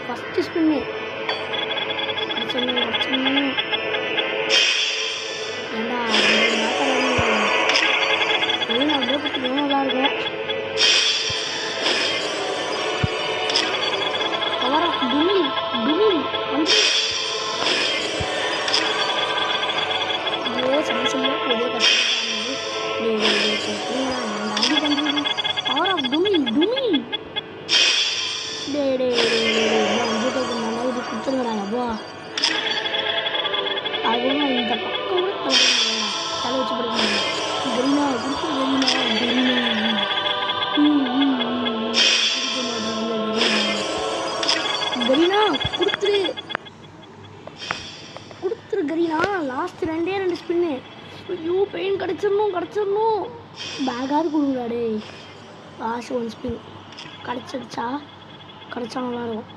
First spin கிடச்சிடணும். ஏண்டா அப்படியே கொடுத்துருவோம், நல்லாயிருக்கும். பவர் ஆஃப் டுமில் வந்து சமசையாக போதே கஷ்டப்பட்டாங்க. பவர் ஆஃப் டுமில் கொடுத்துருங்கடா அப்பா. அதுவும் இந்த பக்கம் கூட தலை வச்சு படிக்கணும். கரீனா கொடுத்து கரீனா கொடுத்துரு கரீனா. Last 2 spin. ஐயோ பெயின் கிடச்சிடணும். பேக்காவது கொடுங்கடா டே. லாஸ்ட் 1 ஸ்பின் கிடச்சா நல்லாயிருக்கும்.